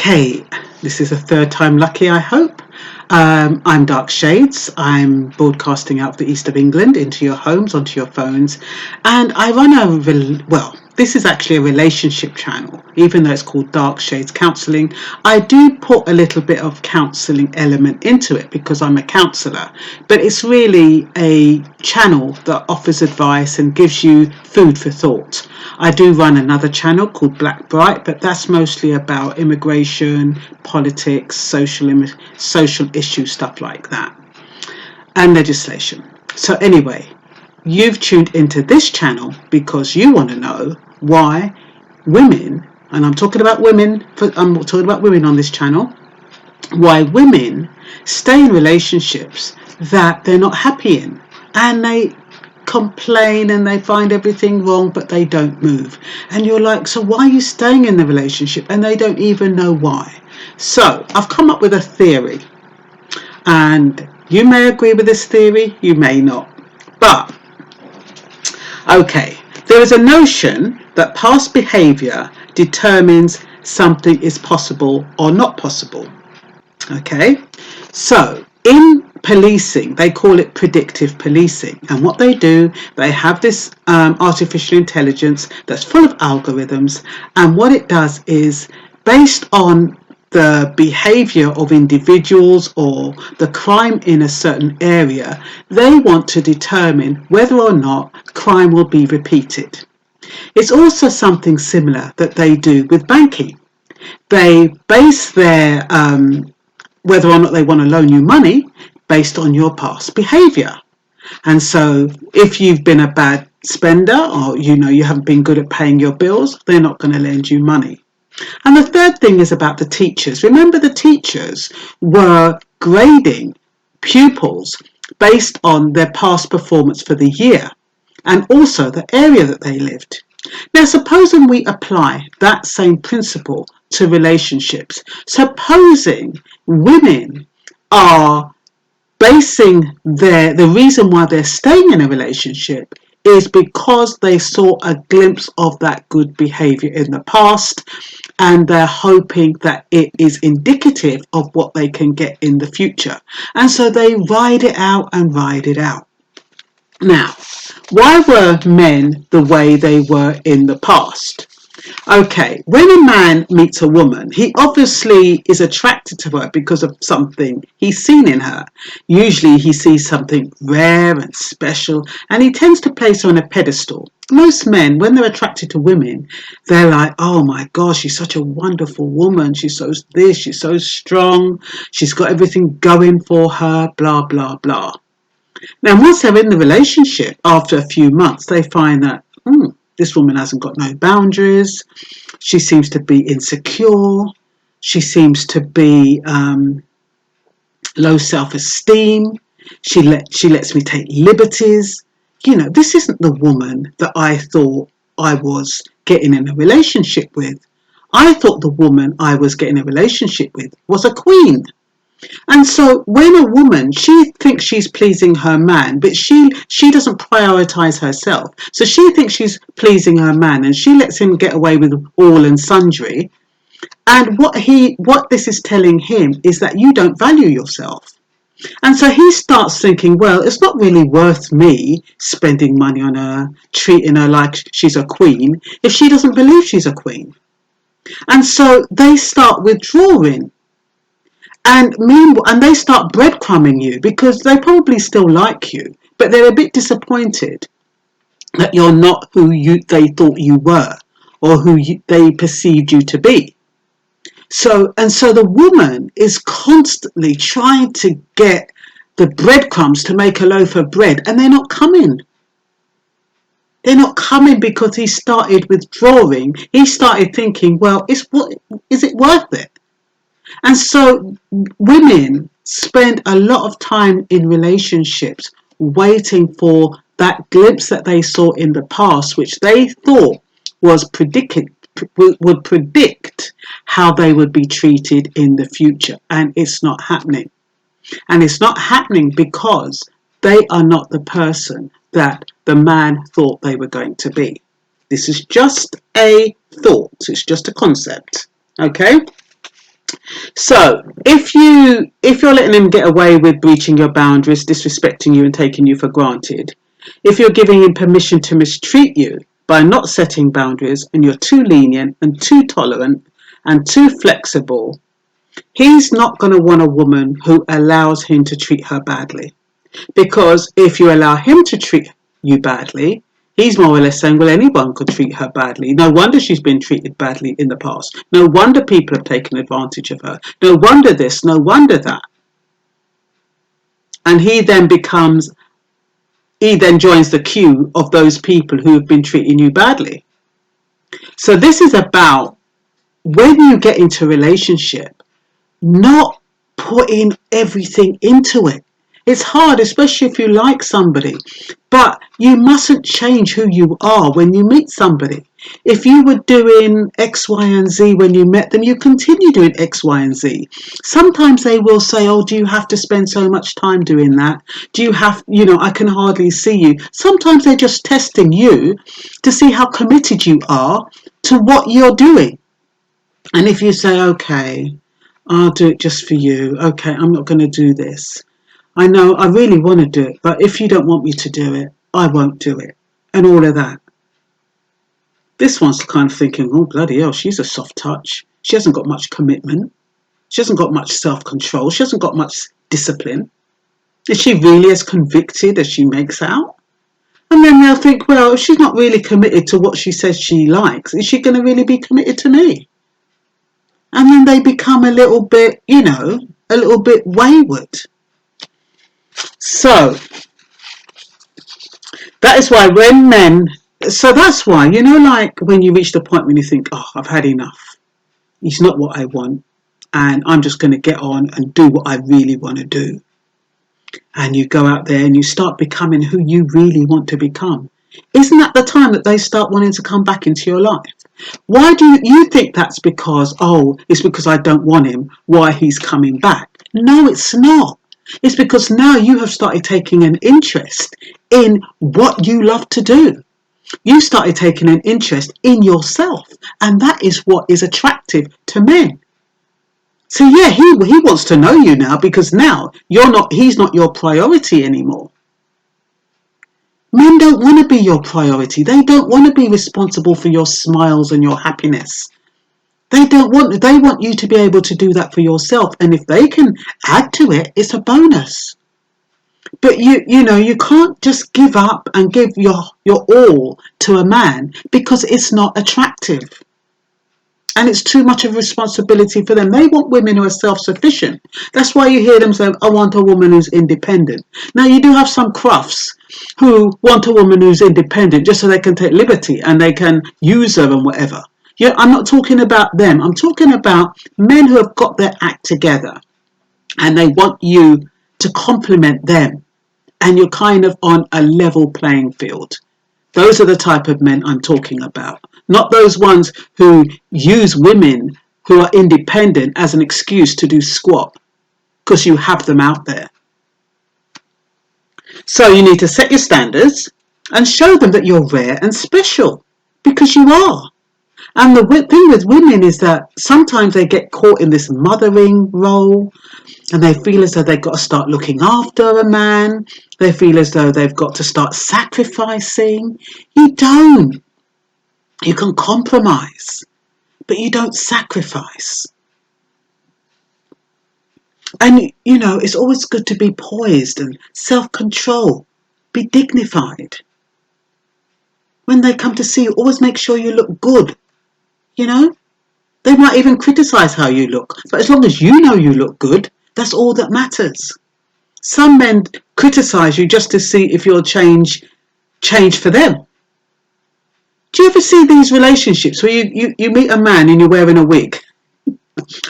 Okay, this is the third time lucky, I hope. I'm Dark Shades. I'm broadcasting out of the east of England into your homes, onto your phones, and I run this is actually a relationship channel. Even though it's called Dark Shades Counselling, I do put a little bit of counselling element into it because I'm a counsellor, but it's really a channel that offers advice and gives you food for thought. I do run another channel called Blackbright, but that's mostly about immigration, politics, social issues, stuff like that, and legislation. So anyway, you've tuned into this channel because you want to know why women, and I'm talking about women on this channel, why women stay in relationships that they're not happy in, and they complain and they find everything wrong, but they don't move. And you're like, so why are you staying in the relationship? And they don't even know why. So I've come up with a theory, and you may agree with this theory, you may not. But okay, there is a notion that past behavior determines something is possible or not possible. Okay, so in policing, they call it predictive policing, and what they do, they have this artificial intelligence that's full of algorithms, and what it does is, based on the behavior of individuals or the crime in a certain area, they want to determine whether or not crime will be repeated. It's also something similar that they do with banking. They base their whether or not they want to loan you money based on your past behavior. And so if you've been a bad spender, or you haven't been good at paying your bills, they're not going to lend you money. And the third thing is about the teachers. Remember, the teachers were grading pupils based on their past performance for the year and also the area that they lived. Now, supposing we apply that same principle to relationships, supposing women are basing the reason why they're staying in a relationship is because they saw a glimpse of that good behavior in the past, and they're hoping that it is indicative of what they can get in the future. And so they ride it out and ride it out. Now, why were men the way they were in the past? Okay, when a man meets a woman, he obviously is attracted to her because of something he's seen in her. Usually he sees something rare and special, and he tends to place her on a pedestal. Most men, when they're attracted to women, they're like, oh my gosh, she's such a wonderful woman. She's so this, she's so strong. She's got everything going for her, blah, blah, blah. Now, once they're in the relationship, after a few months, they find that, this woman hasn't got no boundaries. She seems to be insecure. She seems to be low self-esteem. She lets me take liberties. This isn't the woman that I thought I was getting in a relationship with. I thought the woman I was getting a relationship with was a queen. And so when a woman, she thinks she's pleasing her man, but she doesn't prioritize herself. So she thinks she's pleasing her man, and she lets him get away with all and sundry. And what this is telling him is that you don't value yourself. And so he starts thinking, well, it's not really worth me spending money on her, treating her like she's a queen, if she doesn't believe she's a queen. And so they start withdrawing. And they start breadcrumbing you because they probably still like you, but they're a bit disappointed that you're not who they thought you were, or who they perceived you to be. So the woman is constantly trying to get the breadcrumbs to make a loaf of bread, and they're not coming. They're not coming because he started withdrawing. He started thinking, well, is it worth it? And so women spend a lot of time in relationships waiting for that glimpse that they saw in the past, which they thought would predict how they would be treated in the future. And it's not happening. And it's not happening because they are not the person that the man thought they were going to be. This is just a thought. It's just a concept. Okay? So if you're letting him get away with breaching your boundaries, disrespecting you and taking you for granted, if you're giving him permission to mistreat you by not setting boundaries and you're too lenient and too tolerant and too flexible, he's not going to want a woman who allows him to treat her badly. Because if you allow him to treat you badly, he's more or less saying, well, anyone could treat her badly. No wonder she's been treated badly in the past. No wonder people have taken advantage of her. No wonder this, no wonder that. And he then joins the queue of those people who have been treating you badly. So this is about when you get into a relationship, not putting everything into it. It's hard, especially if you like somebody, but you mustn't change who you are when you meet somebody. If you were doing X, Y, and Z when you met them, you continue doing X, Y, and Z. Sometimes they will say, oh, do you have to spend so much time doing that? Do you have, I can hardly see you. Sometimes they're just testing you to see how committed you are to what you're doing. And if you say, okay, I'll do it just for you. Okay, I'm not going to do this. I know I really want to do it, but if you don't want me to do it, I won't do it. And all of that. This one's kind of thinking, oh, bloody hell, she's a soft touch. She hasn't got much commitment. She hasn't got much self-control. She hasn't got much discipline. Is she really as convicted as she makes out? And then they'll think, well, if she's not really committed to what she says she likes, is she going to really be committed to me? And then they become a little bit, a little bit wayward. So that is why that's why, like when you reach the point when you think, oh, I've had enough. He's not what I want. And I'm just going to get on and do what I really want to do. And you go out there and you start becoming who you really want to become. Isn't that the time that they start wanting to come back into your life? Why do you think that's because, it's because I don't want him, why he's coming back? No, it's not. It's because now you have started taking an interest in what you love to do. You started taking an interest in yourself, and that is what is attractive to men. So yeah, he wants to know you now because now he's not your priority anymore. Men don't want to be your priority. They don't want to be responsible for your smiles and your happiness. They want you to be able to do that for yourself. And if they can add to it, it's a bonus. But you can't just give up and give your all to a man because it's not attractive. And it's too much of a responsibility for them. They want women who are self-sufficient. That's why you hear them say, I want a woman who's independent. Now, you do have some crufts who want a woman who's independent just so they can take liberty and they can use her and whatever. Yeah, I'm not talking about them. I'm talking about men who have got their act together and they want you to compliment them and you're kind of on a level playing field. Those are the type of men I'm talking about. Not those ones who use women who are independent as an excuse to do squat because you have them out there. So you need to set your standards and show them that you're rare and special because you are. And the thing with women is that sometimes they get caught in this mothering role and they feel as though they've got to start looking after a man. They feel as though they've got to start sacrificing. You don't. You can compromise, but you don't sacrifice. And, it's always good to be poised and self-control. Be dignified. When they come to see you, always make sure you look good. They might even criticize how you look. But as long as you know you look good, that's all that matters. Some men criticize you just to see if you'll change for them. Do you ever see these relationships where you meet a man and you're wearing a wig?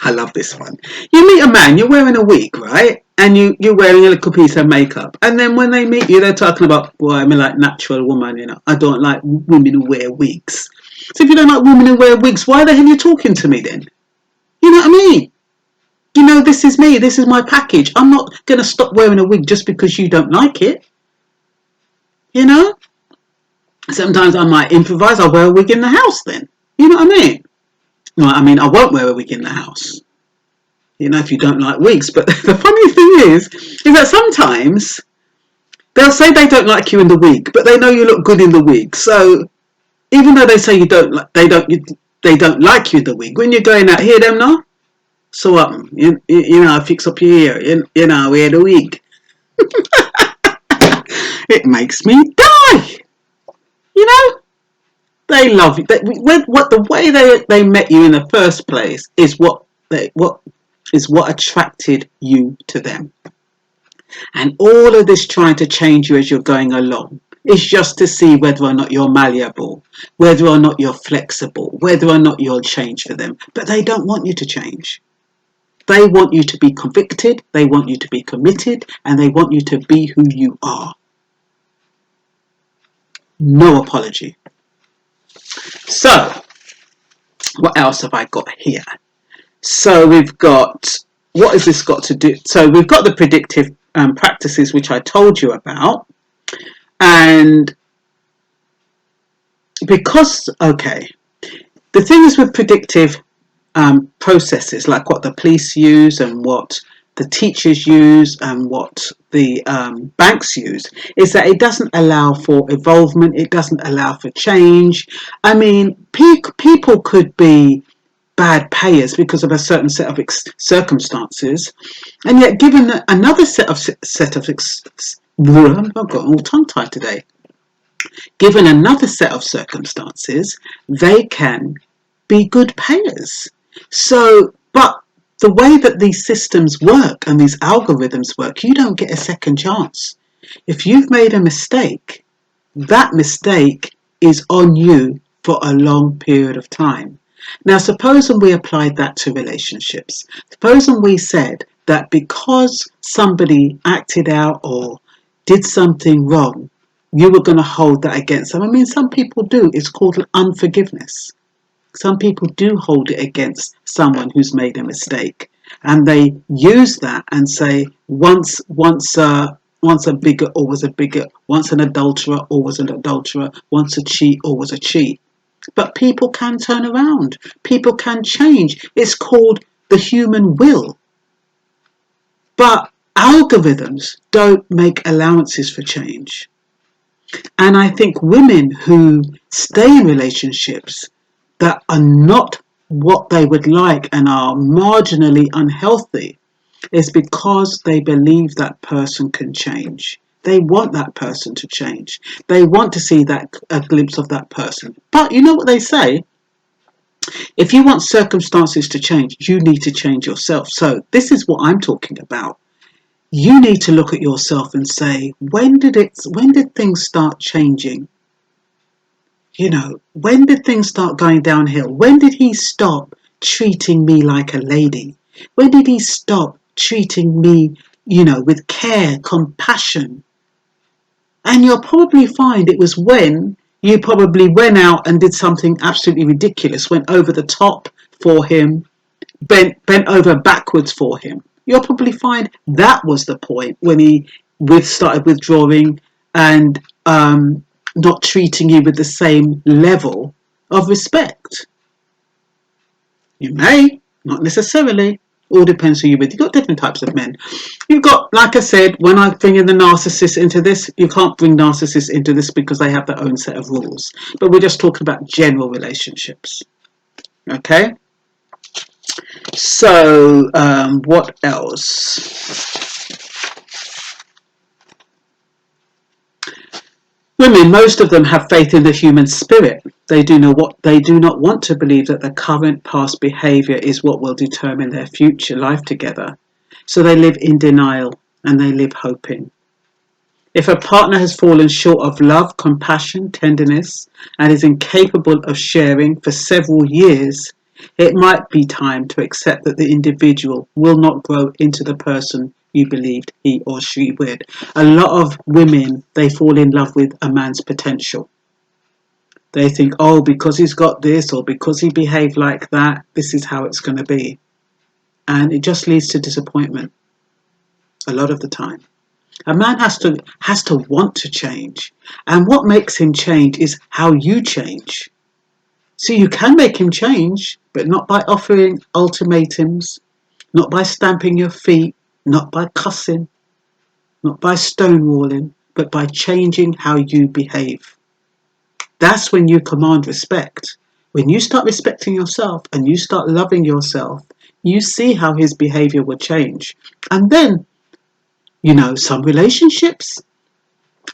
I love this one. You meet a man, you're wearing a wig, right? And you're wearing a little piece of makeup. And then when they meet you, they're talking about, well, I'm like natural woman, I don't like women who wear wigs. So if you don't like women who wear wigs, why the hell are you talking to me then? You know what I mean? This is me. This is my package. I'm not going to stop wearing a wig just because you don't like it. Sometimes I might improvise. I'll wear a wig in the house then. You know what I mean? No, I won't wear a wig in the house. if you don't like wigs. But the funny thing is that sometimes they'll say they don't like you in the wig, but they know you look good in the wig. So even though they say they don't like you in the wig, when you're going out, hear them now. So fix up your hair, wear the wig. It makes me die. You know, they love you. The way they met you in the first place is what attracted you to them. And all of this trying to change you as you're going along is just to see whether or not you're malleable, whether or not you're flexible, whether or not you'll change for them. But they don't want you to change. They want you to be convicted, they want you to be committed, and they want you to be who you are. No apology. So, what else have I got here? So we've got, what has this got to do? So we've got the predictive practices, which I told you about. And because, the thing is with predictive processes, like what the police use and what the teachers use and what the banks use, is that it doesn't allow for evolvement, it doesn't allow for change. I mean, people could be bad payers because of a certain set of circumstances, and yet given another set of I've got all tongue tied today. Given another set of circumstances, they can be good payers. So, but the way that these systems work and these algorithms work, you don't get a second chance. If you've made a mistake, that mistake is on you for a long period of time. Now, supposing we applied that to relationships. Supposing we said that because somebody acted out or did something wrong, you were going to hold that against them. I mean, some people do. It's called unforgiveness. Some people do hold it against someone who's made a mistake, and they use that and say, once a bigot, always a bigot. Once an adulterer, always an adulterer. Once a cheat, always a cheat. But people can turn around. People can change. It's called the human will. But algorithms don't make allowances for change. And I think women who stay in relationships that are not what they would like and are marginally unhealthy is because they believe that person can change. They want that person to change. They want to see a glimpse of that person. But you know what they say? If you want circumstances to change, you need to change yourself. So this is what I'm talking about. You need to look at yourself and say, when did things start changing? When did things start going downhill? When did he stop treating me like a lady? When did he stop treating me, with care, compassion? And you'll probably find it was when you probably went out and did something absolutely ridiculous, went over the top for him, bent over backwards for him. You'll probably find that was the point when he started withdrawing and not treating you with the same level of respect. You may, not necessarily. All depends who you're with. You've got different types of men. You've got, like I said, when I bring in the narcissist into this, you can't bring narcissists into this because they have their own set of rules. But we're just talking about general relationships. Okay? So, what else? Women, most of them have faith in the human spirit. They do not want to believe that the current past behaviour is what will determine their future life together. So they live in denial and they live hoping. If a partner has fallen short of love, compassion, tenderness, and is incapable of sharing for several years, it might be time to accept that the individual will not grow into the person you believed he or she would. A lot of women, they fall in love with a man's potential. They think, oh, because he's got this or because he behaved like that, this is how it's going to be. And it just leads to disappointment a lot of the time. A man has to want to change. And what makes him change is how you change. So you can make him change, but not by offering ultimatums, Not by stamping your feet, not by cussing, not by stonewalling, but by changing how you behave. That's when you command respect. When you start respecting yourself and you start loving yourself, you see how his behavior will change. And then, some relationships,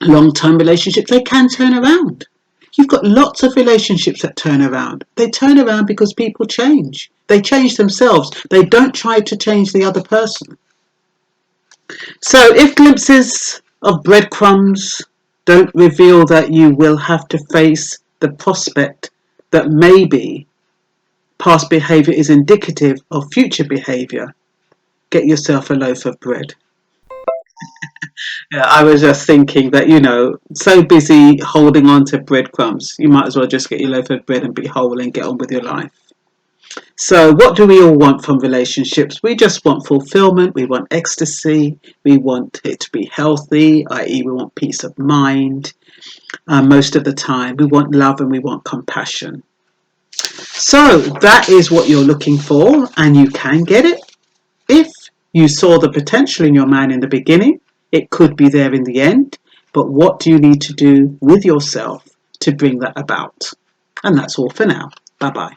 long-term relationships, they can turn around. You've got lots of relationships that turn around. They turn around because people change. They change themselves. They don't try to change the other person. So if glimpses of breadcrumbs don't reveal that you will have to face the prospect that maybe past behaviour is indicative of future behaviour, get yourself a loaf of bread. Yeah, I was just thinking that, so busy holding on to breadcrumbs, you might as well just get your loaf of bread and be whole and get on with your life. So what do we all want from relationships? We just want fulfillment, we want ecstasy, we want it to be healthy, i.e. we want peace of mind. Most of the time, we want love and we want compassion. So that is what you're looking for, and you can get it. If you saw the potential in your man in the beginning, it could be there in the end. But what do you need to do with yourself to bring that about? And that's all for now. Bye-bye.